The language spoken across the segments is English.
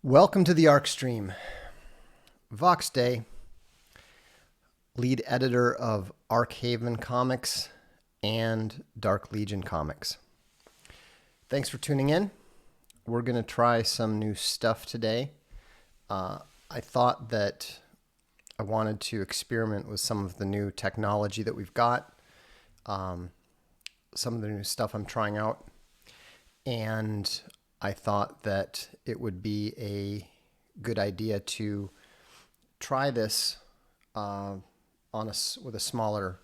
Welcome to the ARKSTREAM. Vox Day, lead editor of Arkhaven Comics and Dark Legion Comics. Thanks for tuning in. We're going to try some new stuff today. I thought that I wanted to experiment with some of the new technology that we've got, some of the new stuff I'm trying out, and I thought that it would be a good idea to try this with a smaller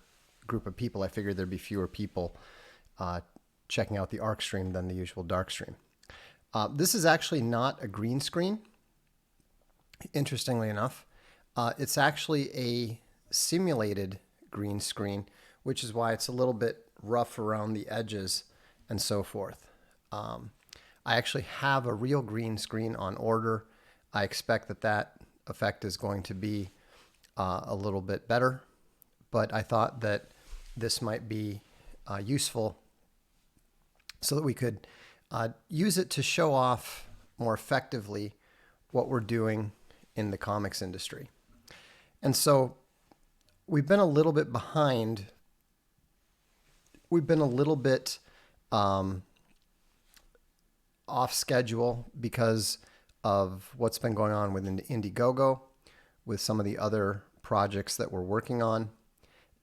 group of people. I figured there'd be fewer people checking out the ARKSTREAM than the usual Darkstream. This is actually not a green screen, interestingly enough. It's actually a simulated green screen, which is why it's a little bit rough around the edges and so forth. I actually have a real green screen on order. I expect that effect is going to be a little bit better, but I thought that this might be useful so that we could use it to show off more effectively what we're doing in the comics industry. And so we've been a little bit behind. We've been a little bit off schedule because of what's been going on with Indiegogo, with some of the other projects that we're working on.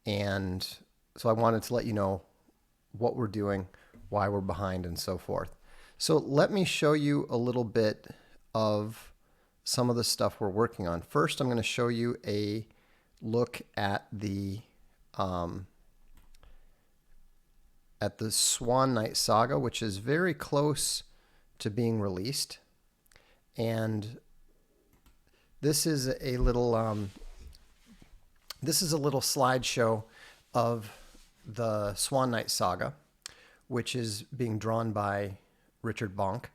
And so I wanted to let you know what we're doing, why we're behind, and so forth. So let me show you a little bit of some of the stuff we're working on. First, I'm going to show you a look at the Swan Knight Saga, which is very close to being released. And this is a little slideshow of the Swan Knight Saga, which is being drawn by Richard Bonk.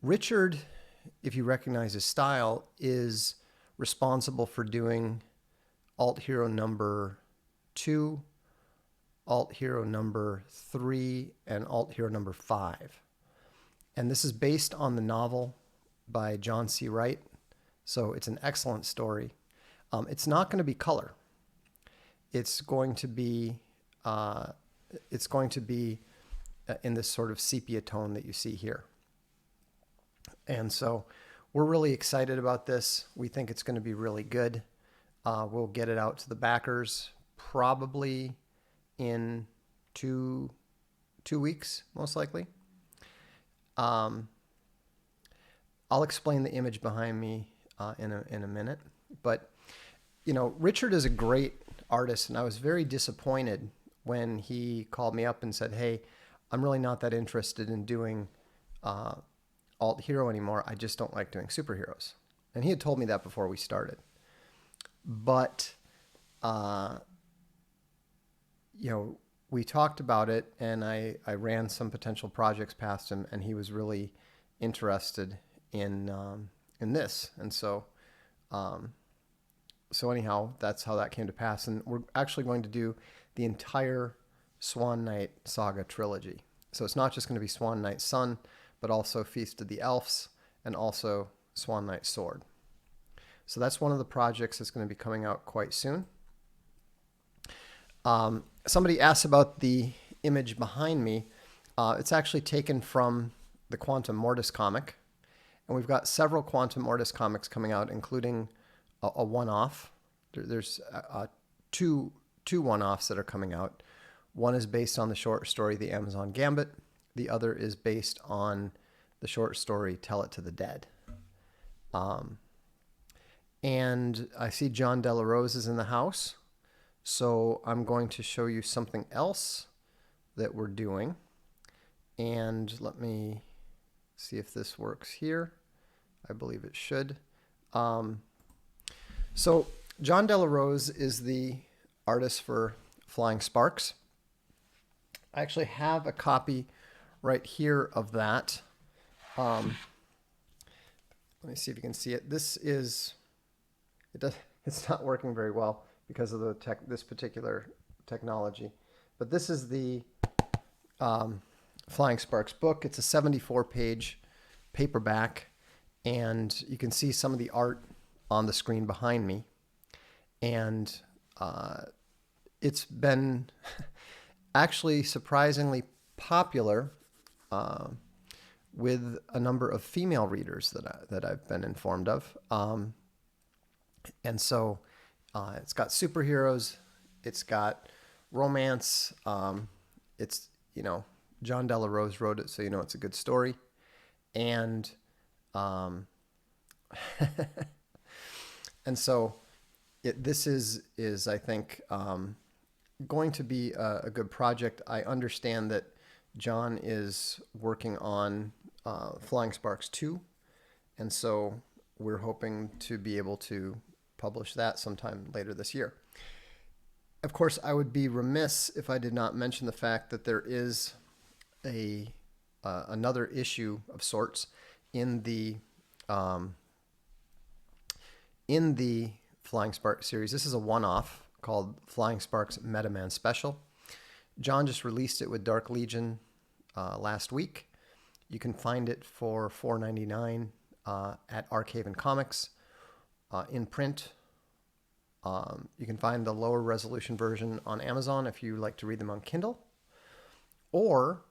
Richard, if you recognize his style, is responsible for doing Alt Hero number 2, Alt Hero number 3, and Alt Hero number 5. And this is based on the novel by John C. Wright, so it's an excellent story. It's not going to be color. It's going to be in this sort of sepia tone that you see here. And so we're really excited about this. We think it's going to be really good. We'll get it out to the backers probably in two weeks, most likely. I'll explain the image behind me in a minute, but Richard is a great artist, and I was very disappointed when he called me up and said, "Hey, I'm really not that interested in doing alt hero anymore. I just don't like doing superheroes." And he had told me that before we started, but we talked about it, and I ran some potential projects past him, and he was really interested in this. And so anyhow, that's how that came to pass. And we're actually going to do the entire Swan Knight Saga trilogy. So it's not just going to be Swan Knight Sun, but also Feast of the Elves, and also Swan Knight Sword. So that's one of the projects that's going to be coming out quite soon. Somebody asked about the image behind me. It's actually taken from the Quantum Mortis comic. And we've got several Quantum Mortis comics coming out, including a one-off. There's two one-offs that are coming out. One is based on the short story The Amazon Gambit. The other is based on the short story Tell It to the Dead. And I see John Della Rose is in the house. So I'm going to show you something else that we're doing. And let me see if this works here. I believe it should. So John Della Rose is the artist for Flying Sparks. I actually have a copy right here of that. Let me see if you can see it. It's not working very well because of this particular technology. But this is the Flying Sparks book. It's a 74-page paperback, And you can see some of the art on the screen behind me. And it's been actually surprisingly popular with a number of female readers that I've been informed of. And so it's got superheroes, it's got romance. It's, John Delarose wrote it, so it's a good story. And and so this is I think going to be a good project. I understand that John is working on Flying Sparks 2, and so we're hoping to be able to publish that sometime later this year. Of course, I would be remiss if I did not mention the fact that there is another issue of sorts in the Flying Sparks series. This is a one-off called Flying Sparks Meta Man Special. John just released it with Dark Legion last week. You can find it for $4.99 at Arkhaven Comics in print. You can find the lower resolution version on Amazon if you like to read them on Kindle. Or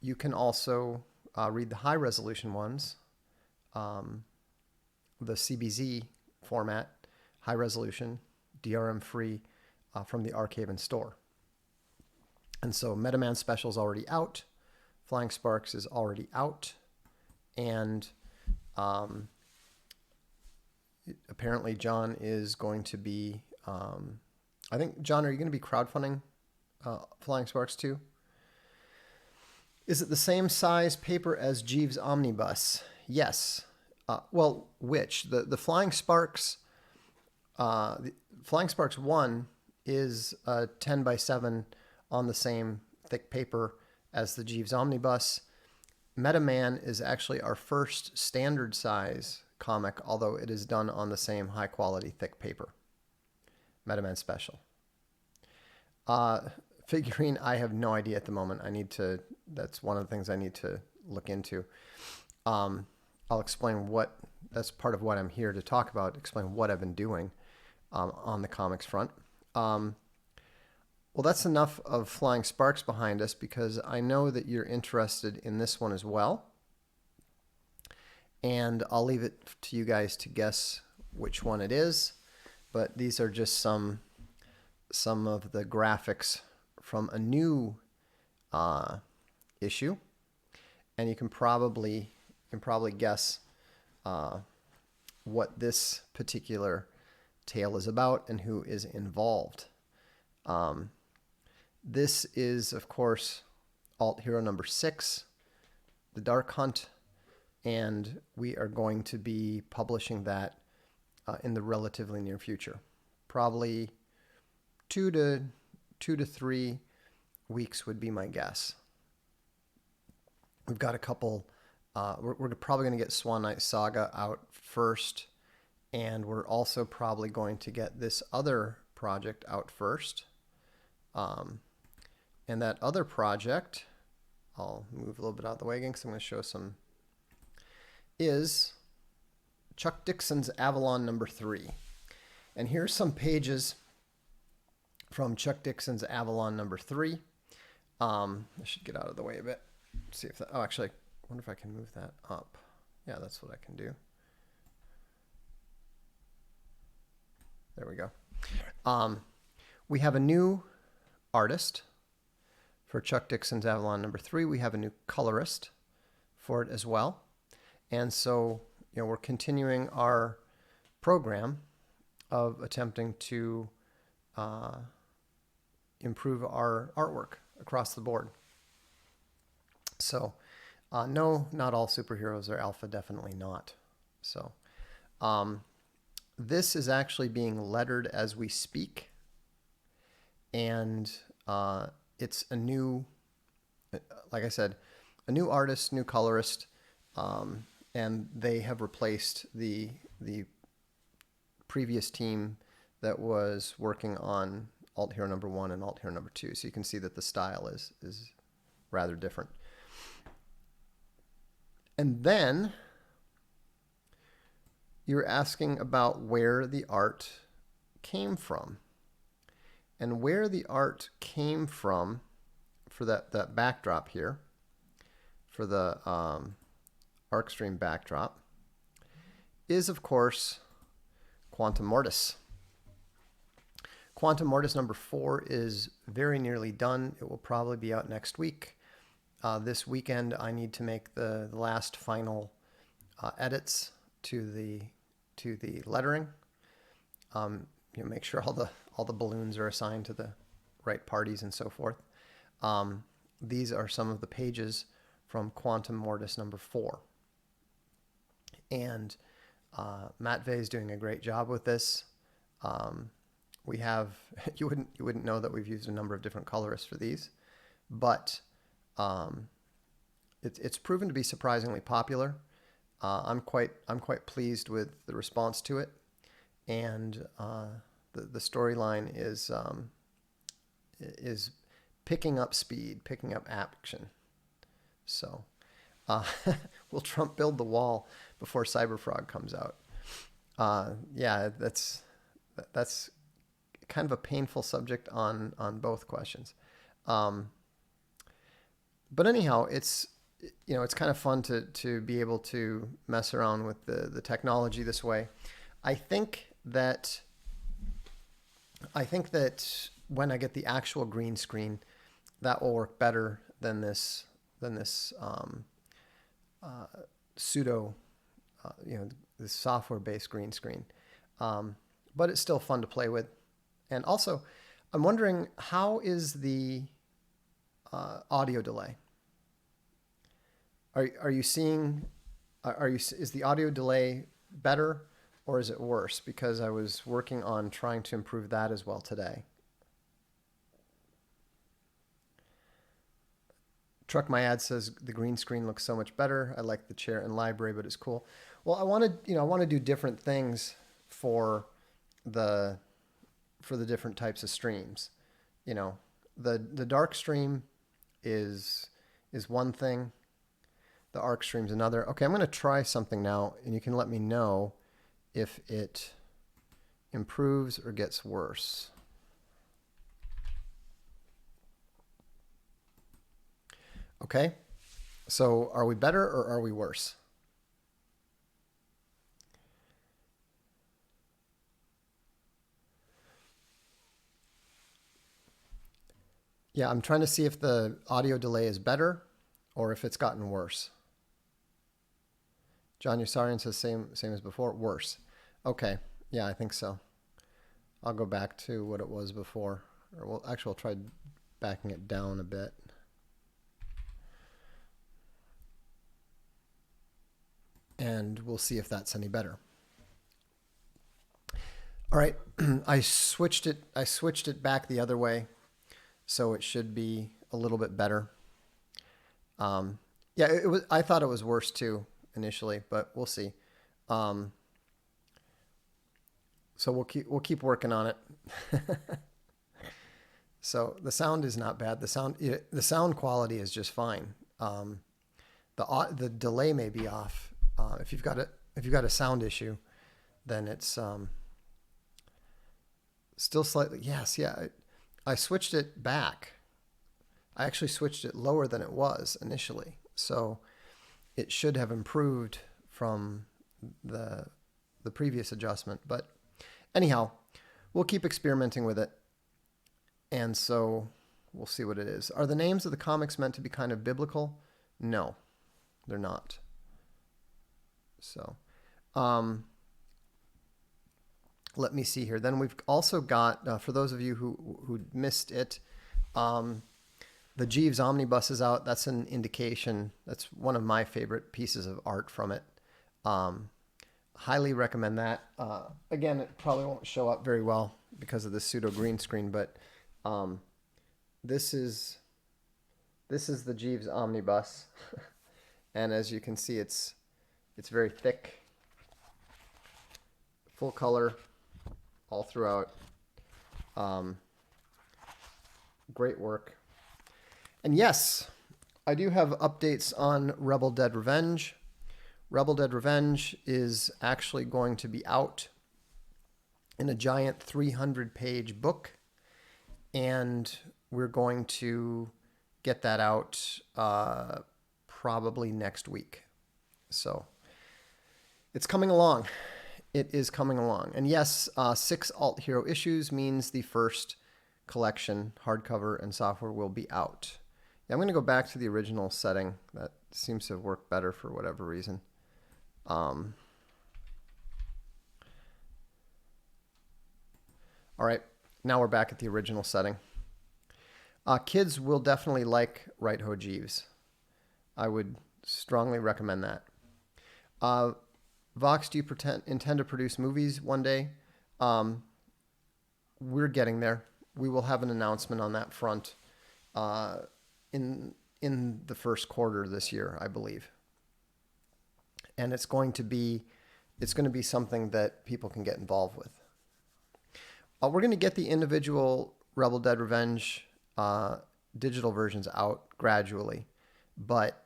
you can also read the high resolution ones, the CBZ format, high resolution, DRM free from the Arkhaven store. And so Metaman Special is already out. Flying Sparks is already out. And apparently John is going to be, I think, John, are you going to be crowdfunding Flying Sparks 2? Is it the same size paper as Jeeves Omnibus? Yes. Well, which? The Flying Sparks, the Flying Sparks 1 is 10 by 7 on the same thick paper as the Jeeves Omnibus. Metaman is actually our first standard size comic, although it is done on the same high quality thick paper. Metaman Special. Figurine, I have no idea at the moment. That's one of the things I need to look into. I'll explain that's part of what I'm here to talk about, explain what I've been doing on the comics front. Well, that's enough of Flying Sparks behind us, because I know that you're interested in this one as well. And I'll leave it to you guys to guess which one it is. But these are just some of the graphics from a new issue. And you can probably guess what this particular tale is about and who is involved. This is, of course, Alt Hero number 6, The Dark Hunt, and we are going to be publishing that in the relatively near future. Probably 2 to 3 weeks would be my guess. We've got a couple. We're probably going to get Swan Knight Saga out first, and we're also probably going to get this other project out first. And that other project, I'll move a little bit out of the way again because I'm going to show some, is Chuck Dixon's Avalon number 3. And here's some pages from Chuck Dixon's Avalon number 3. I should get out of the way a bit. See if that, actually, I wonder if I can move that up. Yeah, that's what I can do. There we go. We have a new artist for Chuck Dixon's Avalon number 3. We have a new colorist for it as well. And so, we're continuing our program of attempting to improve our artwork across the board. So, no, not all superheroes are alpha, definitely not. So, this is actually being lettered as we speak. And it's a new, like I said, a new artist, new colorist, and they have replaced the previous team that was working on Alt Hero number 1 and Alt Hero number 2. So you can see that the style is rather different. And then you're asking about where the art came from. And where the art came from for that backdrop here, for the ARKSTREAM backdrop, is of course Quantum Mortis. Quantum Mortis number 4 is very nearly done. It will probably be out next week. This weekend I need to make the last final edits to the lettering. Make sure all the balloons are assigned to the right parties and so forth. These are some of the pages from Quantum Mortis number 4. And Matt Vey is doing a great job with this. We have you wouldn't know that we've used a number of different colorists for these, but it's proven to be surprisingly popular. I'm quite pleased with the response to it, and the storyline is picking up speed, picking up action. So will Trump build the wall before Cyberfrog comes out? Yeah, that's kind of a painful subject on both questions. But anyhow, it's kind of fun to be able to mess around with the technology this way. I think that when I get the actual green screen, that will work better than this pseudo, this software-based green screen. But it's still fun to play with. And also, I'm wondering, how is the audio delay? Are you seeing? Is the audio delay better or is it worse? Because I was working on trying to improve that as well today. Truck My Ad says the green screen looks so much better. I like the chair and library, but it's cool. Well, I want to do different things for the different types of streams. The dark stream is one thing. The ARKSTREAM is another. Okay, I'm going to try something now, and you can let me know if it improves or gets worse. Okay, so are we better or are we worse? Yeah, I'm trying to see if the audio delay is better or if it's gotten worse. John Yusarian says same as before, worse. Okay, yeah, I think so. I'll go back to what it was before. Or I'll try backing it down a bit. And we'll see if that's any better. All right, I switched it back the other way, so it should be a little bit better. Yeah, I thought it was worse too initially, but we'll see. So we'll keep working on it. So the sound is not bad. The sound quality is just fine. The delay may be off. If you've got a sound issue, then it's still slightly. Yes, yeah. I switched it back. I actually switched it lower than it was initially, so it should have improved from the previous adjustment. But anyhow, we'll keep experimenting with it, and so we'll see what it is. Are the names of the comics meant to be kind of biblical? No, they're not. So let me see here. Then we've also got, for those of you who missed it, the Jeeves Omnibus is out. That's an indication. That's one of my favorite pieces of art from it. Highly recommend that. Again, it probably won't show up very well because of the pseudo green screen, but this is the Jeeves Omnibus, and as you can see, it's very thick, full color, all throughout. Great work. And yes, I do have updates on Rebel Dead Revenge. Rebel Dead Revenge is actually going to be out in a giant 300-page book, and we're going to get that out probably next week. So it's coming along. It is coming along. And yes, 6 Alt Hero issues means the first collection, hardcover and software, will be out. Yeah, I'm going to go back to the original setting. That seems to have worked better for whatever reason. All right, now we're back at the original setting. Kids will definitely like Right Ho Jeeves. I would strongly recommend that. Vox, do you intend to produce movies one day? We're getting there. We will have an announcement on that front in the first quarter this year, I believe. And it's going to be something that people can get involved with. We're going to get the individual Rebel Dead Revenge digital versions out gradually, but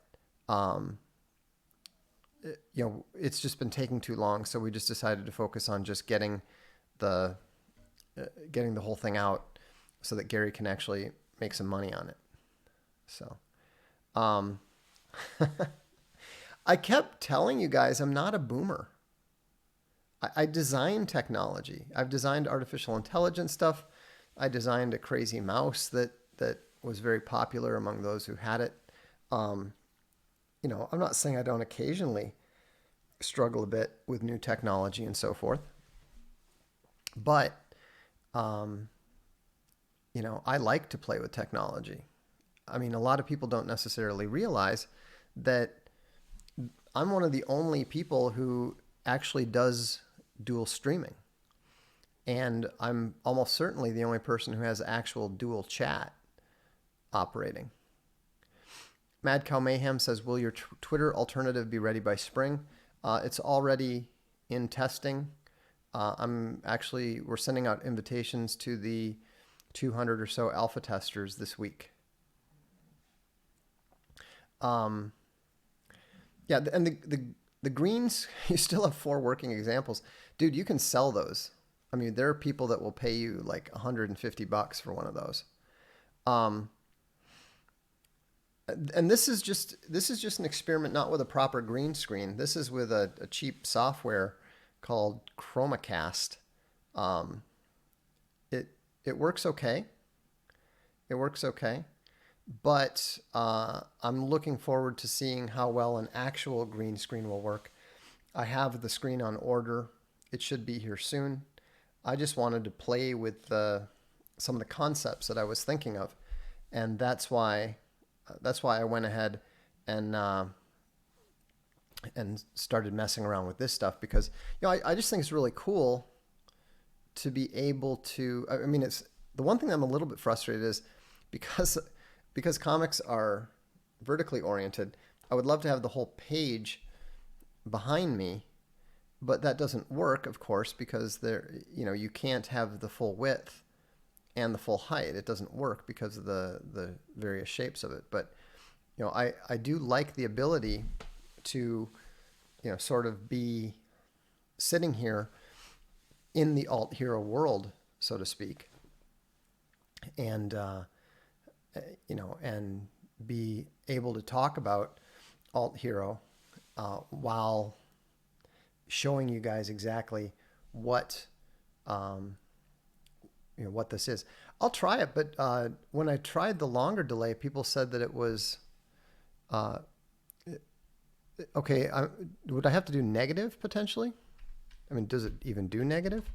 it's just been taking too long, so we just decided to focus on just getting the whole thing out so that Gary can actually make some money on it. So, I kept telling you guys I'm not a boomer. I design technology. I've designed artificial intelligence stuff. I designed a crazy mouse that was very popular among those who had it. I'm not saying I don't occasionally struggle a bit with new technology and so forth. But, I like to play with technology. I mean, a lot of people don't necessarily realize that I'm one of the only people who actually does dual streaming. And I'm almost certainly the only person who has actual dual chat operating. Mad Cow Mayhem says, will your Twitter alternative be ready by spring? It's already in testing. We're sending out invitations to the 200 or so alpha testers this week. And the greens, you still have 4 working examples. Dude, you can sell those. I mean, there are people that will pay you like $150 for one of those. And this is just an experiment, not with a proper green screen. This is with a cheap software called ChromaCast. It works okay. It works okay. But I'm looking forward to seeing how well an actual green screen will work. I have the screen on order. It should be here soon. I just wanted to play with some of the concepts that I was thinking of, and that's why I went ahead and started messing around with this stuff, because I just think it's really cool to be able to. I mean, it's the one thing I'm a little bit frustrated is because comics are vertically oriented. I would love to have the whole page behind me, but that doesn't work, of course, because you can't have the full width and the full height. It doesn't work because of the various shapes of it. But I do like the ability to sort of be sitting here in the alt hero world, so to speak, and and be able to talk about alt hero while showing you guys exactly what what this is. I'll try it, but when I tried the longer delay, people said that it was okay. Would I have to do negative potentially? I mean, does it even do negative?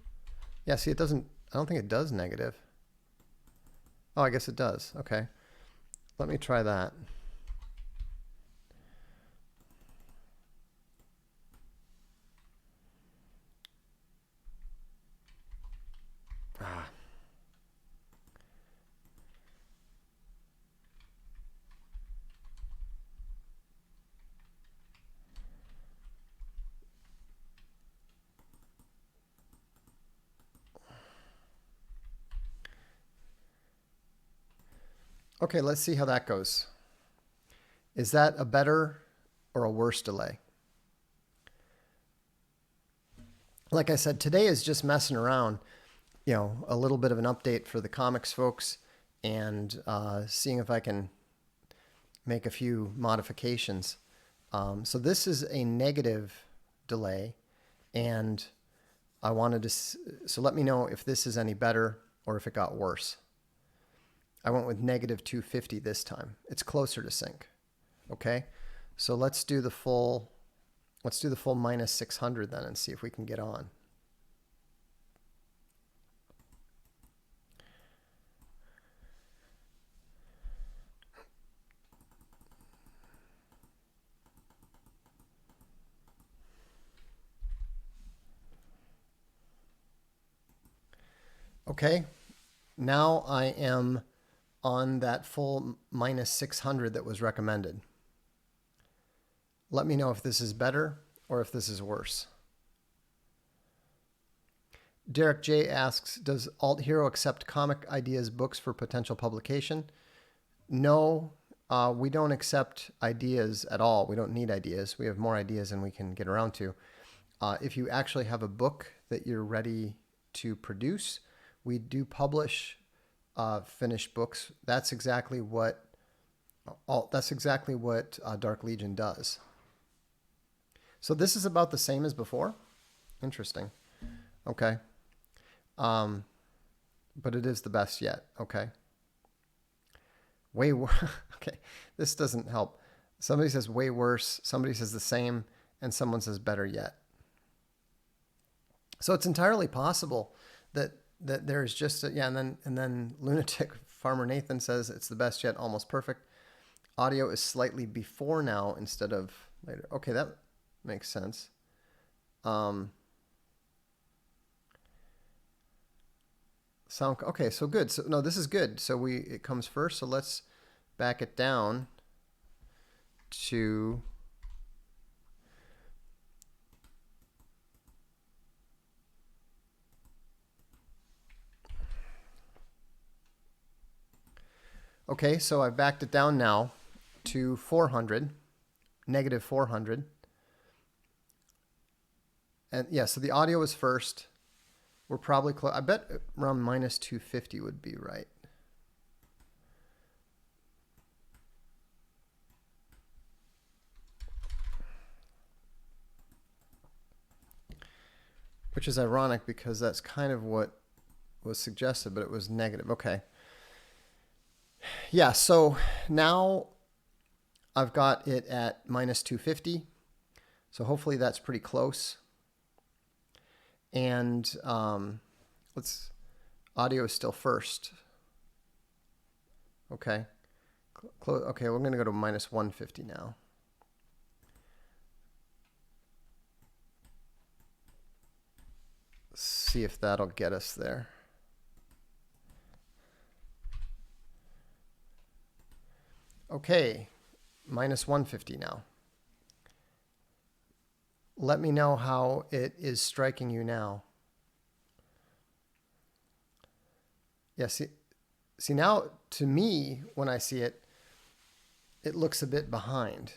Yeah, see, it doesn't. I don't think it does negative. Oh, I guess it does. Okay, let me try that. Okay, let's see how that goes. Is that a better or a worse delay? like I said, today is just messing around, you know, a little bit of an update for the comics folks and seeing if I can make a few modifications. So this is a negative delay, and I wanted to, so let me know if this is any better or if it got worse. I went with negative 250 this time. It's closer to sync. Okay, so let's do the full minus 600 then and see if we can get on. Okay, now I am on that full minus 600 that was recommended. Let me know if this is better or if this is worse. Derek J asks, does Alt Hero accept comic ideas books for potential publication? No, we don't accept ideas at all. We don't need ideas. We have more ideas than we can get around to. If you actually have a book that you're ready to produce, we do publish finished books. That's exactly what Dark Legion does. So this is about the same as before. Interesting. Okay. But it is the best yet. Okay. Way worse. Okay. This doesn't help. Somebody says way worse. Somebody says the same, and someone says better yet. So it's entirely possible that there's just a, yeah, and then Lunatic Farmer Nathan says it's the best yet, almost perfect. Audio is slightly before now instead of later. Okay, that makes sense. Sound okay, so good. So no, this is good. So it comes first. So let's back it down to okay, so I've backed it down now to 400, negative 400. And yeah, so the audio is first. We're probably close. I bet around minus 250 would be right. Which is ironic because that's kind of what was suggested, but it was negative. Okay. Yeah, so now I've got it at minus 250. So hopefully that's pretty close. And audio is still first. Okay. Okay, we're going to go to minus 150 now. See if that'll get us there. Okay, minus 150 now. Let me know how it is striking you now. Yeah, see now, to me, when I see it, it looks a bit behind.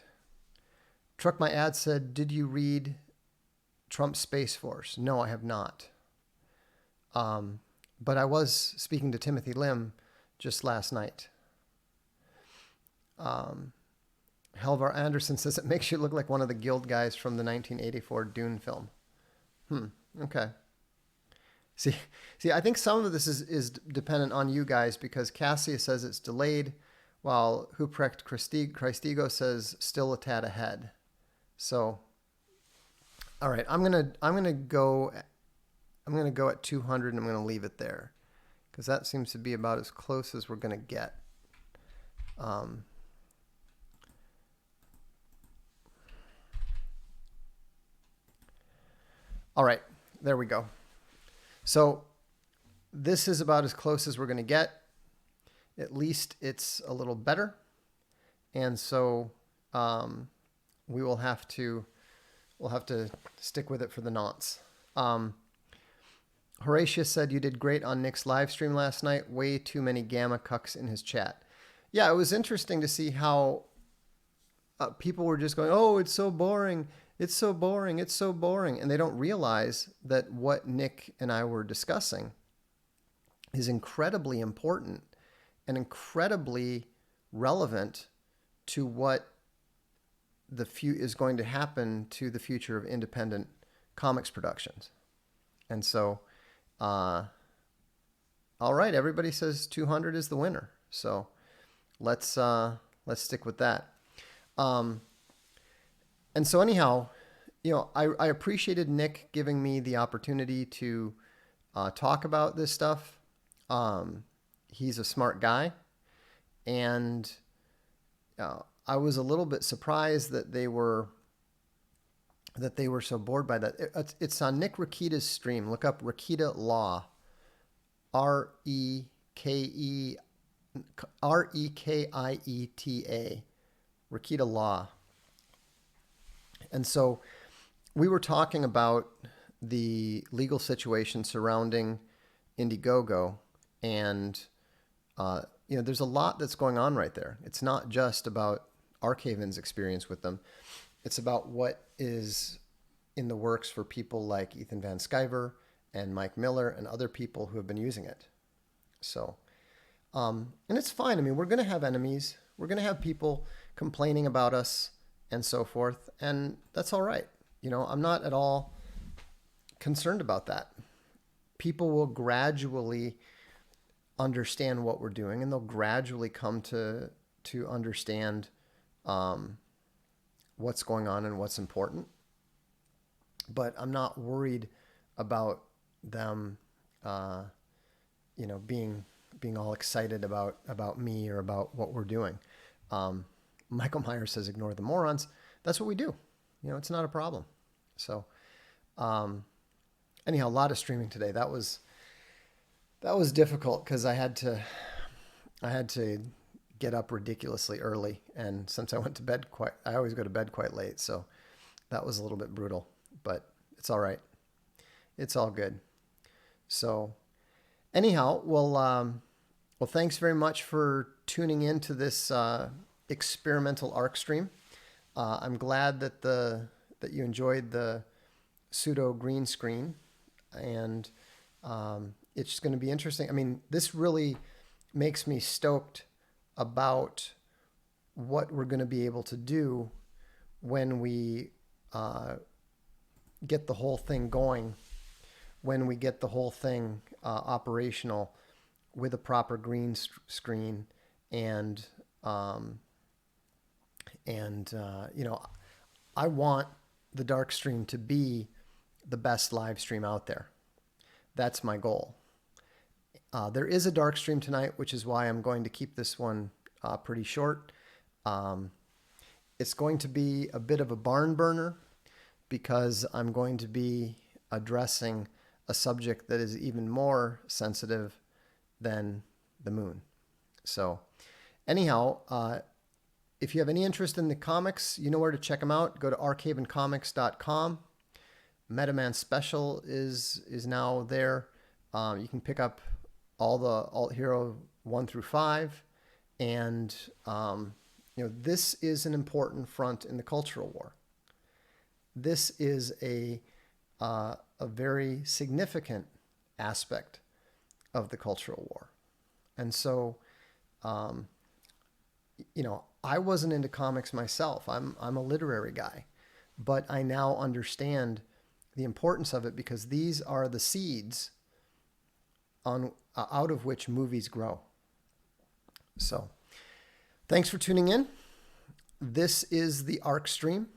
Truck My Ad said, did you read Trump Space Force? No, I have not. But I was speaking to Timothy Lim just last night. Helvar Anderson says it makes you look like one of the guild guys from the 1984 Dune film. Okay. See, I think some of this is dependent on you guys because Cassia says it's delayed, while Huprecht Christigo says still a tad ahead. So, all right, I'm gonna go at 200 and I'm gonna leave it there because that seems to be about as close as we're gonna get. All right, there we go. So this is about as close as we're going to get. At least it's a little better. And so we'll have to stick with it for the nonce. Horatius said you did great on Nick's live stream last night. Way too many gamma cucks in his chat. Yeah, it was interesting to see how people were just going, oh, it's so boring. It's so boring. It's so boring. And they don't realize that what Nick and I were discussing is incredibly important and incredibly relevant to what is going to happen to the future of independent comics productions. And so, all right, everybody says 200 is the winner. So let's stick with that. And so anyhow, I appreciated Nick giving me the opportunity to talk about this stuff. He's a smart guy, and I was a little bit surprised that they were so bored by that. It's on Nick Rakita's stream. Look up Rakita Law, Rekieta, Rakita Law. And so we were talking about the legal situation surrounding Indiegogo, and there's a lot that's going on right there. It's not just about Arkhaven's experience with them. It's about what is in the works for people like Ethan Van Sciver and Mike Miller and other people who have been using it. So, and it's fine. I mean, we're going to have enemies. We're going to have people complaining about us and so forth. And that's all right. I'm not at all concerned about that. People will gradually understand what we're doing, and they'll gradually come to understand what's going on and what's important. But I'm not worried about them, being all excited about me or about what we're doing. Michael Myers says, ignore the morons. That's what we do. It's not a problem. So, anyhow, a lot of streaming today. That was difficult because I had to get up ridiculously early, and since I always go to bed quite late, so that was a little bit brutal, but it's all right. It's all good. So, anyhow, well, thanks very much for tuning in to this experimental ARKSTREAM. I'm glad that you enjoyed the pseudo green screen, and it's going to be interesting. I mean, this really makes me stoked about what we're going to be able to do when we get the whole thing going, when we get the whole thing operational with a proper green screen, and I want the dark stream to be the best live stream out there. That's my goal. There is a dark stream tonight, which is why I'm going to keep this one pretty short. It's going to be a bit of a barn burner because I'm going to be addressing a subject that is even more sensitive than the moon. So anyhow, if you have any interest in the comics, you know where to check them out. Go to arkhavencomics.com. Metaman Special is now there. You can pick up all the Alt Hero 1 through 5. And, this is an important front in the cultural war. This is a very significant aspect of the cultural war. And so, I wasn't into comics myself. I'm a literary guy, but I now understand the importance of it because these are the seeds out of which movies grow. So, thanks for tuning in. This is the ARKSTREAM,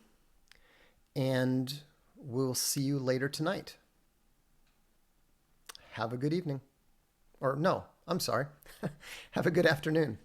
and we'll see you later tonight. Have a good evening. Or no, I'm sorry. Have a good afternoon.